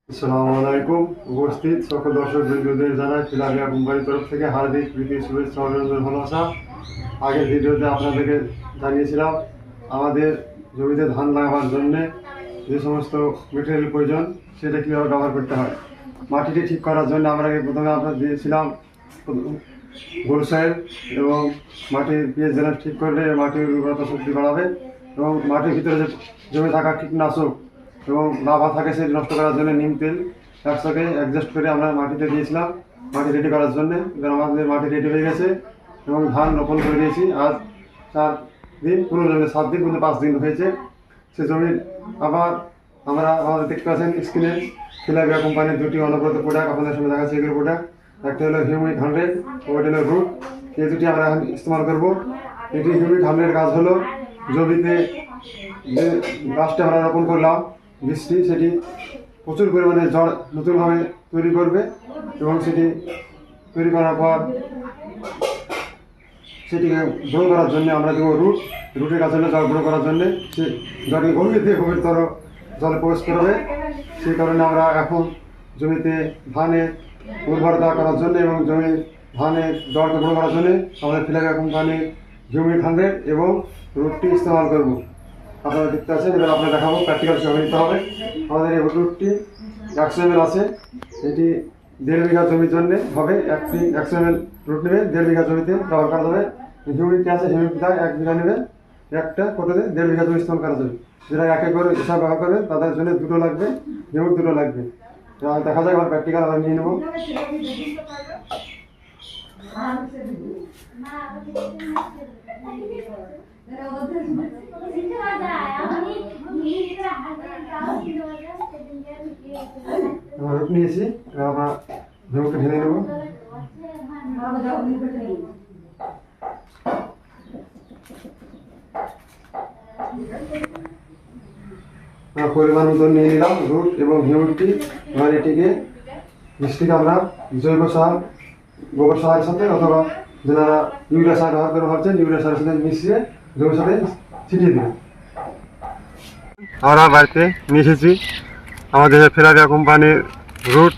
আসসালামু আলাইকুম। উপস্থিত সকল দর্শক বৃন্দদের জানাই ফিলারিয়া কোম্পানির তরফ থেকে হার্দিক প্রীতি শুভেচ্ছা অভিনন্দন ভালোবাসা। আগের ভিডিওতে আপনাদেরকে জানিয়েছিলাম আমাদের জমিতে ধান লাগাবার জন্য যে সমস্ত মেটেরিয়াল প্রয়োজন সেটা কীভাবে ব্যবহার করতে হয়। মাটিটি ঠিক করার জন্য আমরা প্রথমে আপনাদের দিয়েছিলাম গরু সার এবং মাটির পিএইচ ব্যালেন্স ঠিক করলে মাটির উর্বরতা শক্তি বাড়াবে এবং মাটির ভিতরে যে জমে থাকা কীটনাশক এবং লাভা থাকে সেটি নষ্ট করার জন্য নিম তেল একসাথে অ্যাডজাস্ট করে আমরা মাটিতে দিয়েছিলাম মাটি রেডি করার জন্য। এবার আমাদের মাটি রেডি হয়ে গেছে এবং ধান রোপণ করে দিয়েছি। আজ 4 দিন, পুরো জমিতে 7 দিন কিন্তু 5 দিন হয়েছে। সে জমির আবার আমরা আমাদের দেখতে পাচ্ছেন স্ক্রিনে ফিলারিয়া কোম্পানির দুটি অনবরত প্রোডাক্ট আপনাদের সামনে দেখাচ্ছি। এগুলো প্রোডাক্ট একটা হলো হিউমিক 100 ও ওটা হলো রুট। এই দুটি আমরা এখন ইস্তেমাল করবো। এটি হিউমিক 100 কাজ হলো জমিতে যে গাছটা আমরা রোপণ করলাম বৃষ্টি সেটি প্রচুর পরিমাণে জল নতুনভাবে তৈরি করবে এবং সেটি তৈরি করার পর সেটিকে গ্রো করার জন্য আমরা দেবো রুটের কাছে জল গ্রো করার জন্য সে জলকে গভীরতর জলে প্রবেশ করবে। সেই কারণে আমরা এখন জমিতে ধানের উর্বরতা করার জন্য এবং ধানের জলকে গ্রো করার জন্য আমাদের ফিলারিয়া কোম্পানির হিউমিক 100 এবং রুটটি ইস্তেমাল করবো। আপনারা দেখতে পাচ্ছেন। এবার আপনারা দেখাবো প্র্যাকটিক্যাল সহ নিতে হবে। আমাদের এই রুটটি 100 ml আছে। এটি 1.5 বিঘা জমির জন্য হবে। 100 ml রুট নেবে 1.5 বিঘা জমিতে ব্যবহার করা যাবে। হিউমিকটা আছে, হিউমিকটা 1 বিঘা নেবে, একটা কোটোতে 1.5 বিঘা জমি ইস্তেমাল করা যাবে। যেটা একে করে হিসাব ব্যবহার করবে তাদের জন্য 2টো লাগবে, হিউমিক 2টো লাগবে। দেখা যায় আমার প্র্যাকটিক্যাল আমরা নিয়ে নেবো। রুট নিয়েছি, আমরা হিউমিকটা ঢেলে নেবো। পরিমাণ মতো নিয়ে নিলাম রুট এবং হিউমিকটি। এবার এটিকে বৃষ্টিকে আমরা জৈব সার, গোবর সারের সাথে অথবা যারা ইউরিয়া সার ব্যবহার করে ভাবছেন ইউরিয়া সারের সাথে মিশিয়ে জমির সাথে ছিটিয়ে দিন। আমরা বাড়িতে নিয়ে এসেছি আমাদের ফিলারিয়া কোম্পানির রুট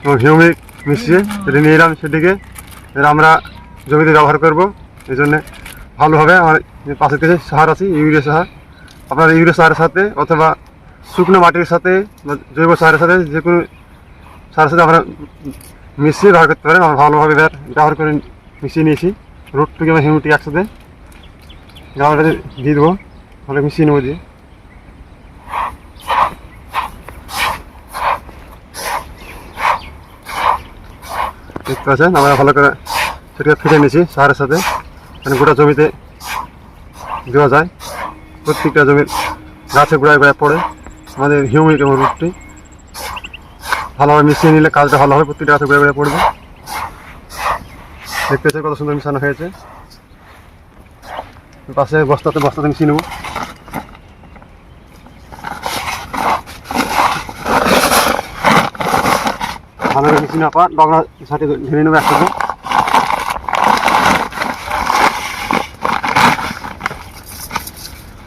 এবং হিউমিক মিশিয়ে সেটি নিয়ে এলাম। সেটিকে এর আমরা জমিতে ব্যবহার করব। এই জন্যে ভালোভাবে আমার পাশের কাছে সার আছে ইউরিয়া সার। আপনার ইউরিয়া সারের সাথে অথবা শুকনো মাটির সাথে বা জৈব সারের সাথে যে কোনো সারের সাথে আমরা মিশিয়ে ব্যবহার করতে পারেন। আমরা ভালোভাবে ব্যবহার করে মিশিয়ে নিয়েছি। রুটটুকে আমরা হিউমিকটি একসাথে গাছটাতে দিয়ে দেবো, ভালো মিশিয়ে নেবো। দিয়ে দেখতে পাচ্ছেন আমরা ভালো করে সেটাকে ফিরে নিয়েছি সারের সাথে। মানে গোটা জমিতে দেওয়া যায়, প্রত্যেকটা জমির গাছের গোড়ায় গোড়ায় পড়ে আমাদের হিউমিক এবং রুটটি ভালোভাবে মিশিয়ে নিলে কাজটা ভালো হবে, প্রত্যেকটা গাছের গোড়ায় গোড়ায় পড়বে। দেখতে পাচ্ছেন কত সুন্দর মিশানো হয়েছে। পাশে বস্তাতে মিশিয়ে নেব। ভালো করে মিশিয়ে নেওয়ার পর ডগরা সাথে ঢেলে নেবো একসাথে।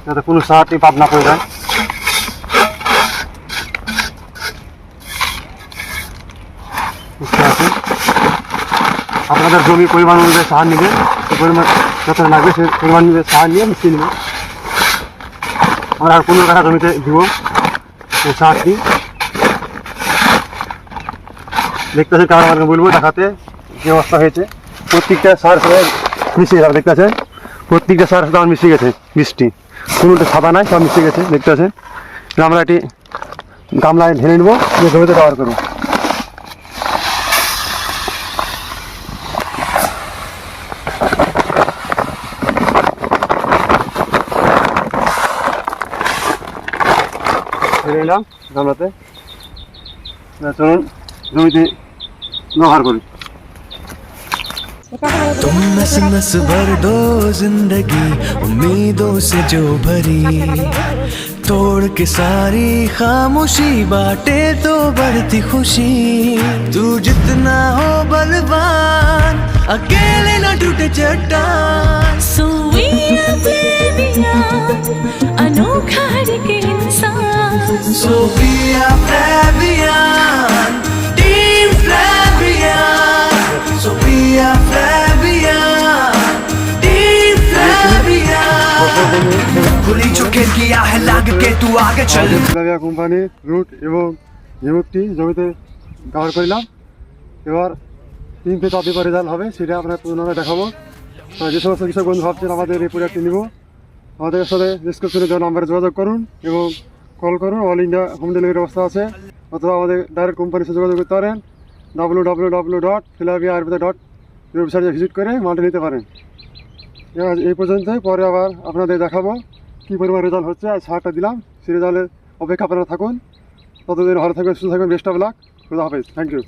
যাতে কোনো সারটি বাদ না পড়ে যায়। আপনাদের জমির পরিমাণ অনুযায়ী সার নেবে, সেই পরিমাণ যত লাগবে সেই পরিমাণ নিয়ে সার নিয়ে মিশিয়ে নেবে। আমরা আর 15 কাঠা জমিতে দিব এই সারটি। দেখতে পাচ্ছেন কারণ আমাকে বলবো দেখাতে যে অবস্থা হয়েছে। প্রত্যেকটা সার সাথে মিশিয়ে যাবে। দেখতে পাচ্ছেন প্রত্যেকটা সার সাথে আমার মিশিয়ে গেছে বৃষ্টি, কোনোটা সাদা নাই, সব মিশিয়ে গেছে। দেখতে পাচ্ছেন আমরা এটি গামলায় ঢেলে নেবো, যে জমিতে ব্যবহার করবো। ঢেলে নিলাম গামলাতে। চলুন জমিতে ব্যবহার করি। तुम नस नस भर दो जिंदगी उम्मीदों से जो भरी, तोड़ के सारी खामोशी बाटे तो बढ़ती खुशी। तू जितना हो बलवान अकेले न टूटे चट्टान। So we are अनोखा हर एक इंसान Sophia Flavia त्याग के तू आगे चल। ফিলাভিয়া কোম্পানির রুট এবং হিমুকটি জমিতে ব্যবহার করলাম। এবার 3 থেকে 4 দিন পর রেজাল্ট হবে, সেটা আপনার পুনরায় দেখাবো। যে সমস্ত কৃষক বন্ধু ভাবছেন আমাদের এই প্রোডাক্টটি নিব, আমাদের সাথে ডিসক্রিপশনে দেওয়া নাম্বারে যোগাযোগ করুন এবং কল করুন। অল ইন্ডিয়া হোম ডেলিভারি ব্যবস্থা আছে, অথবা আমাদের ডাইরেক্ট কোম্পানির সাথে যোগাযোগ করতে পারেন। www.philaviaayurveda.in ওয়েবসাইটে ভিজিট করে মালটা নিতে পারেন। এই পর্যন্ত, পরে আবার আপনাদের দেখাবো কী পরিমাণ রেজাল্ট হচ্ছে। আর সারটা দিলাম, সেই রেজাল্টের অপেক্ষা আপনারা থাকুন। ততদিন ভালো থাকবেন, সুস্থ থাকবেন। বেস্ট অফ লাক, খুদা হাফেজ, থ্যাংক ইউ।